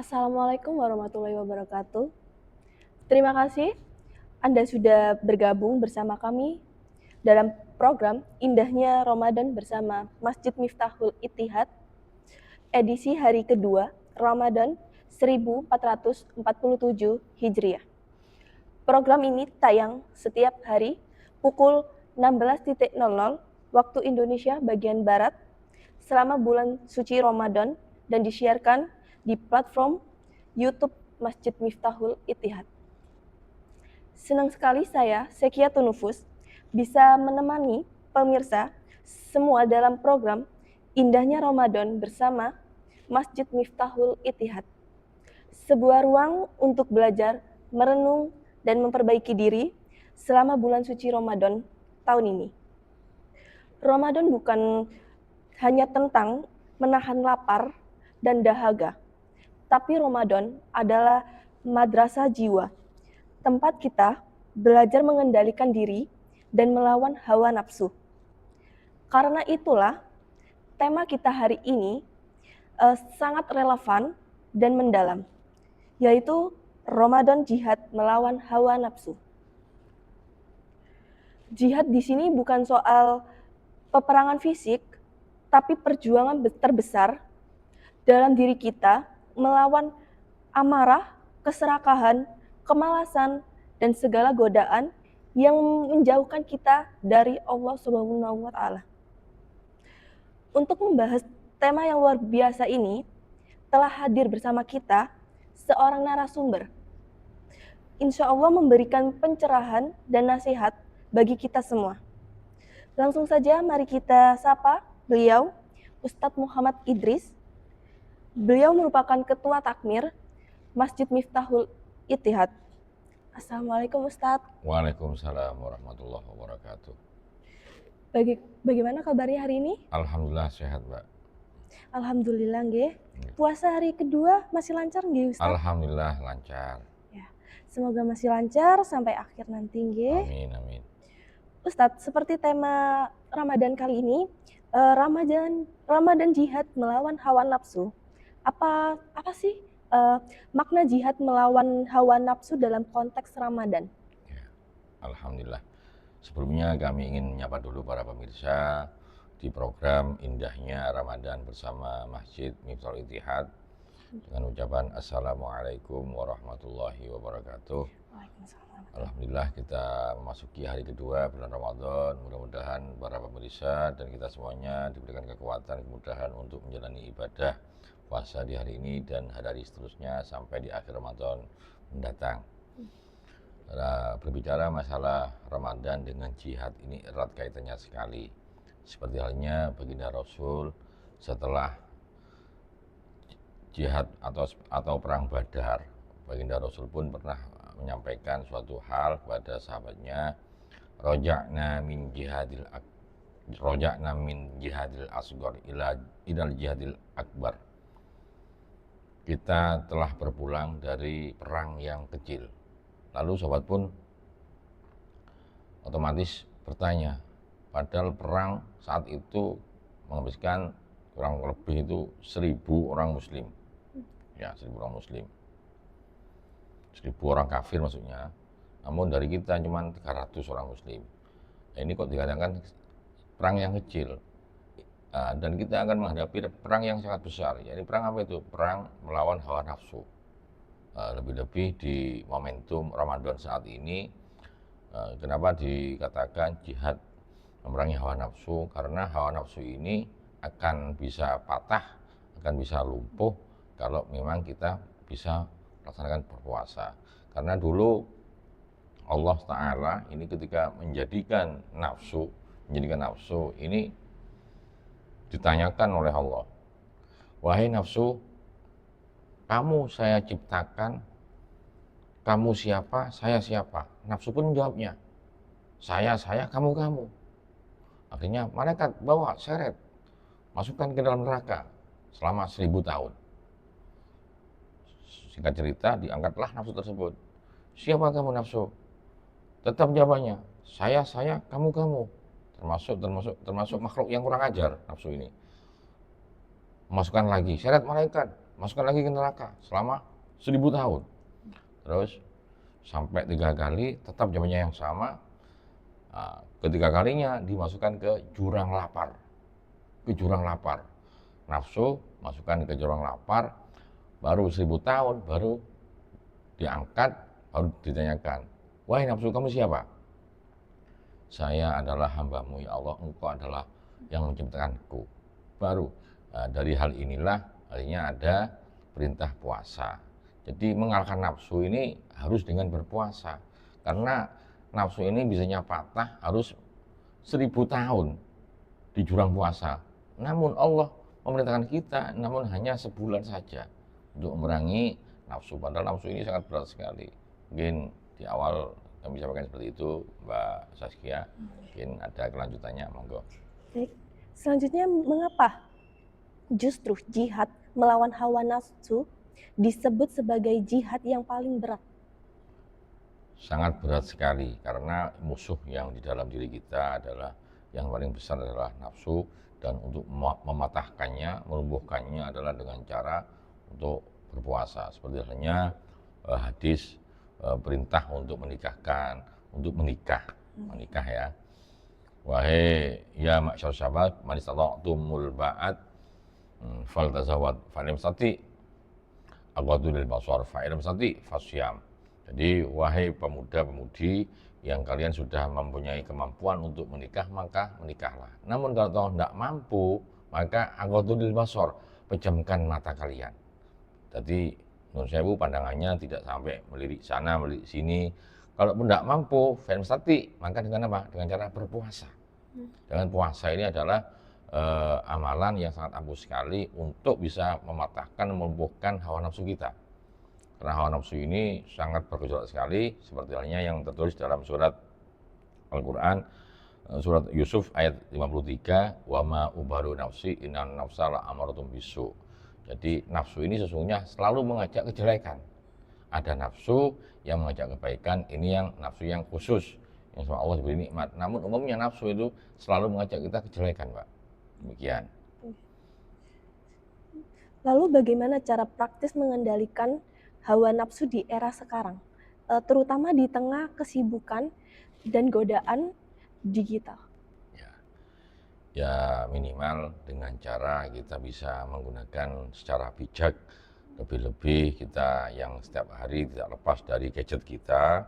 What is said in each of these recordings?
Assalamualaikum warahmatullahi wabarakatuh. Terima kasih Anda sudah bergabung bersama kami dalam program Indahnya Ramadan bersama Masjid Miftahul Ittihad, edisi hari kedua Ramadan 1447 Hijriah. Program ini tayang setiap hari pukul 16.00 waktu Indonesia bagian Barat selama bulan suci Ramadan dan disiarkan di platform YouTube Masjid Miftahul Ittihad. Senang sekali saya, Sekia Tunufus, bisa menemani pemirsa semua dalam program Indahnya Ramadan bersama Masjid Miftahul Ittihad. Sebuah ruang untuk belajar, merenung, dan memperbaiki diri selama bulan suci Ramadan tahun ini. Ramadan bukan hanya tentang menahan lapar dan dahaga, tapi Ramadan adalah madrasah jiwa, tempat kita belajar mengendalikan diri dan melawan hawa nafsu. Karena itulah tema kita hari ini sangat relevan dan mendalam, yaitu Ramadan Jihad Melawan Hawa Nafsu. Jihad di sini bukan soal peperangan fisik, tapi perjuangan terbesar dalam diri kita melawan amarah, keserakahan, kemalasan, dan segala godaan yang menjauhkan kita dari Allah Subhanahu wa Ta'ala. Untuk membahas tema yang luar biasa ini, telah hadir bersama kita seorang narasumber. Insya Allah memberikan pencerahan dan nasihat bagi kita semua. Langsung saja mari kita sapa beliau, Ustadz Muhammad Idris. Beliau merupakan Ketua Takmir Masjid Miftahul Ittihad. Assalamualaikum Ustadz. Waalaikumsalam warahmatullahi wabarakatuh. Bagaimana kabarnya hari ini? Alhamdulillah sehat, Mbak. Alhamdulillah nggih. Puasa hari kedua masih lancar nggih Ustadz? Alhamdulillah lancar. Ya, semoga masih lancar sampai akhir nanti nggih. Amin, amin. Ustadz, seperti tema Ramadan kali ini, Ramadan Jihad Melawan Hawa Nafsu. Apa sih makna jihad melawan hawa nafsu dalam konteks Ramadan? Ya, Alhamdulillah. Sebelumnya kami ingin menyapa dulu para pemirsa di program Indahnya Ramadan bersama Masjid Miftahul Ittihad dengan ucapan Assalamualaikum warahmatullahi wabarakatuh. Alhamdulillah kita memasuki hari kedua bulan Ramadan. Mudah-mudahan para pemirsa dan kita semuanya diberikan kekuatan, kemudahan untuk menjalani ibadah puasa di hari ini dan hari seterusnya sampai di akhir Ramadan mendatang. Berbicara masalah Ramadan dengan jihad ini erat kaitannya sekali. Seperti halnya baginda Rasul setelah jihad atau perang Badar, baginda Rasul pun pernah menyampaikan suatu hal kepada sahabatnya, roja'na min jihadil asghar ilal jihadil akbar. Kita telah berpulang dari perang yang kecil. Lalu sahabat pun otomatis bertanya, padahal perang saat itu menghabiskan kurang lebih itu 1.000 orang muslim. Ya, 1.000 orang muslim. 1.000 orang kafir maksudnya. Namun dari kita cuma 300 orang muslim. Nah, ini kok dikatakan perang yang kecil. Dan kita akan menghadapi perang yang sangat besar. Jadi perang apa itu? Perang melawan hawa nafsu. Lebih-lebih di momentum Ramadan saat ini. Kenapa dikatakan jihad memerangi hawa nafsu? Karena hawa nafsu ini akan bisa patah, akan bisa lumpuh kalau memang kita bisa melaksanakan berpuasa. Karena dulu Allah Ta'ala ini ketika menjadikan nafsu ini ditanyakan oleh Allah, wahai nafsu, kamu saya ciptakan, kamu siapa, saya siapa? Nafsu pun menjawabnya, saya, kamu. Akhirnya malaikat bawa seret, masukkan ke dalam neraka selama 1.000 tahun. Singkat cerita, diangkatlah nafsu tersebut. Siapa kamu nafsu? Tetap jawabannya, saya, kamu. Termasuk makhluk yang kurang ajar nafsu ini. Masukkan lagi, seret malaikat, masukkan lagi ke neraka selama 1000 tahun. Terus sampai 3 kali tetap jawabannya yang sama. Nah, ketiga kalinya dimasukkan ke jurang lapar. Ke jurang lapar. Nafsu masukkan ke jurang lapar, baru 1000 tahun, baru diangkat, baru ditanyakan, wahai nafsu kamu siapa? Saya adalah hambamu ya Allah, engkau adalah yang menciptakanku. Baru dari hal inilah artinya ada perintah puasa. Jadi mengalahkan nafsu ini harus dengan berpuasa. Karena nafsu ini bisanya patah harus 1000 tahun di jurang puasa. Namun Allah memerintahkan kita namun hanya sebulan saja untuk memerangi nafsu. Padahal nafsu ini sangat berat sekali. Mungkin di awal kami sampaikan seperti itu, Mbak Saskia. Mungkin ada kelanjutannya, monggo. Baik. Selanjutnya, mengapa justru jihad melawan hawa nafsu disebut sebagai jihad yang paling berat? Sangat berat sekali karena musuh yang di dalam diri kita adalah yang paling besar adalah nafsu, dan untuk mematahkannya, melumpuhkannya adalah dengan cara untuk berpuasa. Seperti halnya hadis perintah untuk menikahkan, untuk menikah ya. Wahai ya ma'syar syabab, man istata'tumul ba'at faltazawwad fa in lam tastati' aghaddu lil basar fa in lam tastati' fasyam. Jadi wahai pemuda-pemudi yang kalian sudah mempunyai kemampuan untuk menikah, maka menikahlah. Namun kalau tidak mampu, maka aghaddu lil basar, pejamkan mata kalian. Jadi menurut saya pandangannya tidak sampai melirik sana, melirik sini. Kalaupun tidak mampu, fa'in maka dengan apa? Dengan cara berpuasa. Dengan puasa ini adalah amalan yang sangat ampuh sekali untuk bisa mematahkan, melumpuhkan hawa nafsu kita. Karena hawa nafsu ini sangat bergejolak sekali, seperti halnya yang tertulis dalam surat Al-Quran, surat Yusuf ayat 53, wa ma ubaru nafsi innan nafsa la'amaratun bisu. Jadi nafsu ini sesungguhnya selalu mengajak kejelekan. Ada nafsu yang mengajak kebaikan, ini yang nafsu yang khusus, yang sama Allah diberi nikmat. Namun umumnya nafsu itu selalu mengajak kita kejelekan, Pak. Demikian. Lalu bagaimana cara praktis mengendalikan hawa nafsu di era sekarang, terutama di tengah kesibukan dan godaan digital? Ya minimal dengan cara kita bisa menggunakan secara bijak. Lebih-lebih kita yang setiap hari tidak lepas dari gadget kita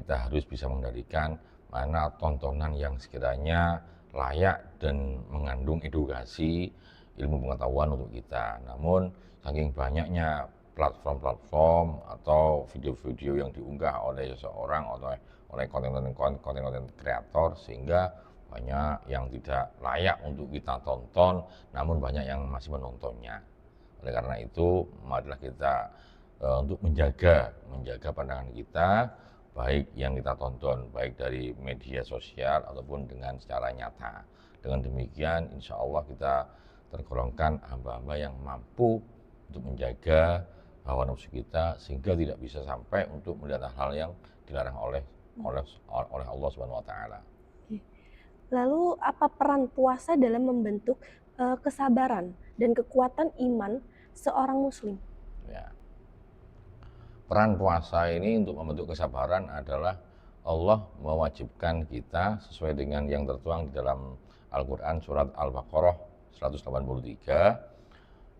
harus bisa mengendalikan mana tontonan yang sekiranya layak dan mengandung edukasi, ilmu pengetahuan untuk kita. Namun saking banyaknya platform-platform atau video-video yang diunggah oleh seseorang atau oleh konten-konten kreator, sehingga banyak yang tidak layak untuk kita tonton, namun banyak yang masih menontonnya. Oleh karena itu, marilah kita untuk menjaga pandangan kita, baik yang kita tonton, baik dari media sosial ataupun dengan secara nyata. Dengan demikian, insya Allah kita tergolongkan hamba-hamba yang mampu untuk menjaga hawa nafsu kita, sehingga tidak bisa sampai untuk melihat hal yang dilarang oleh Allah Subhanahu wa Ta'ala. Lalu apa peran puasa dalam membentuk kesabaran dan kekuatan iman seorang muslim? Ya. Peran puasa ini untuk membentuk kesabaran adalah Allah mewajibkan kita sesuai dengan yang tertuang di dalam Al-Quran surat Al-Baqarah 183.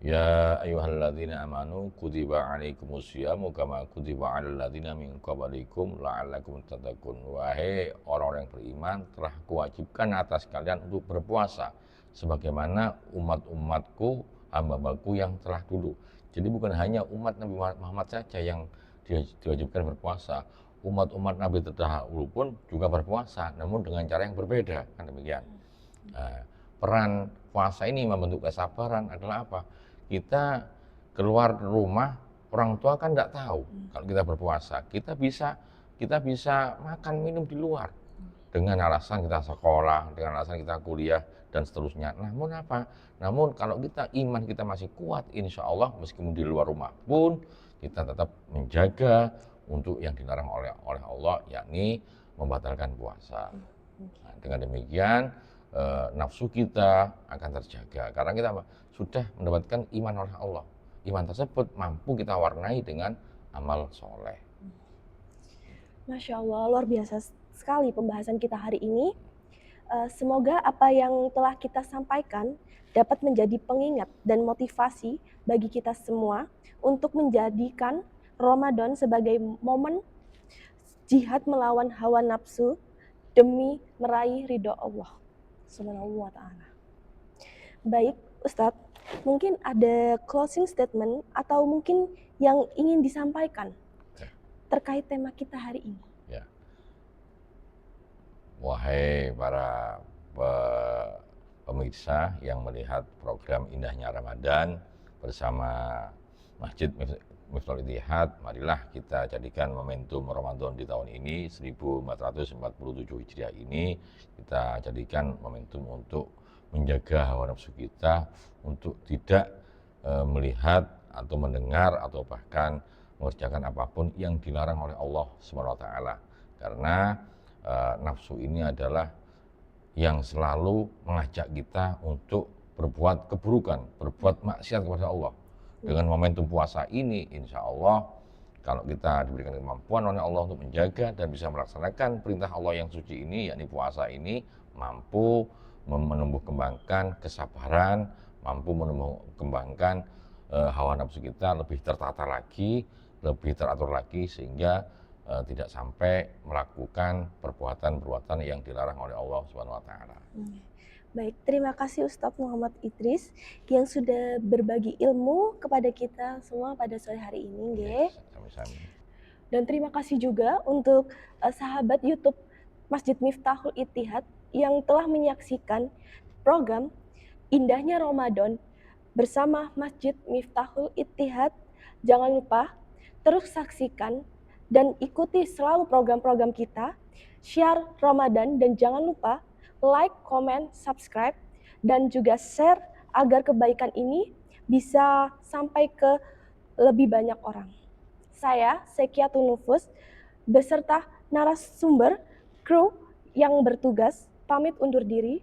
Ya ayyuhalladzina amanu kutiba alaikumusyamu kama kutiba alal ladzina min qablikum la'allakum tattaqun. Wahai orang-orang yang beriman, telah kuwajibkan atas kalian untuk berpuasa sebagaimana umat-umatku, hamba-hambaku yang telah dulu. Jadi bukan hanya umat Nabi Muhammad saja yang diwajibkan berpuasa. Umat-umat Nabi terdahulu pun juga berpuasa, namun dengan cara yang berbeda, kan demikian. Nah, peran puasa ini membentuk kesabaran adalah apa? Kita keluar rumah, orang tua kan tidak tahu kalau kita berpuasa. Kita bisa makan minum di luar dengan alasan kita sekolah, dengan alasan kita kuliah dan seterusnya. Namun apa? Namun kalau iman kita masih kuat, insya Allah meskipun di luar rumah pun kita tetap menjaga untuk yang dilarang oleh Allah, yakni membatalkan puasa. Nah, dengan demikian nafsu kita akan terjaga karena kita sudah mendapatkan iman oleh Allah. iman tersebut mampu kita warnai dengan amal soleh. Masya Allah, luar biasa sekali pembahasan kita hari ini. Semoga apa yang telah kita sampaikan dapat menjadi pengingat dan motivasi bagi kita semua untuk menjadikan Ramadan sebagai momen jihad melawan hawa nafsu demi meraih ridho Allah Subhanahu wa Ta'ala. Baik, Ustadz, mungkin ada closing statement atau mungkin yang ingin disampaikan terkait tema kita hari ini. Ya. Wahai para pemirsa yang melihat program Indahnya Ramadan bersama Masjid Miftahul Ittihad, marilah kita jadikan momentum Ramadan di tahun ini 1447 Hijriah ini kita jadikan momentum untuk menjaga hawa nafsu kita untuk tidak melihat atau mendengar atau bahkan mengerjakan apapun yang dilarang oleh Allah SWT. Karena nafsu ini adalah yang selalu mengajak kita untuk berbuat keburukan, berbuat maksiat kepada Allah. Dengan momentum puasa ini, insya Allah, kalau kita diberikan kemampuan oleh Allah untuk menjaga dan bisa melaksanakan perintah Allah yang suci ini, yakni puasa ini, mampu menumbuh kembangkan kesabaran, mampu menumbuh kembangkan hawa nafsu kita lebih tertata lagi, lebih teratur lagi, sehingga tidak sampai melakukan perbuatan-perbuatan yang dilarang oleh Allah Subhanahu wa Ta'ala. Baik, terima kasih Ustadz Muhammad Idris yang sudah berbagi ilmu kepada kita semua pada sore hari ini, Yes, sama-sama. Dan terima kasih juga untuk sahabat YouTube Masjid Miftahul Ittihad yang telah menyaksikan program Indahnya Ramadan bersama Masjid Miftahul Ittihad. Jangan lupa terus saksikan dan ikuti selalu program-program kita, share Ramadan, dan jangan lupa like, comment, subscribe, dan juga share agar kebaikan ini bisa sampai ke lebih banyak orang. Saya, Sekiatun Nufus, beserta narasumber, kru yang bertugas, pamit undur diri.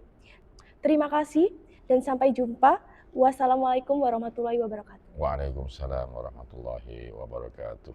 Terima kasih dan sampai jumpa. Wassalamualaikum warahmatullahi wabarakatuh. Waalaikumsalam warahmatullahi wabarakatuh.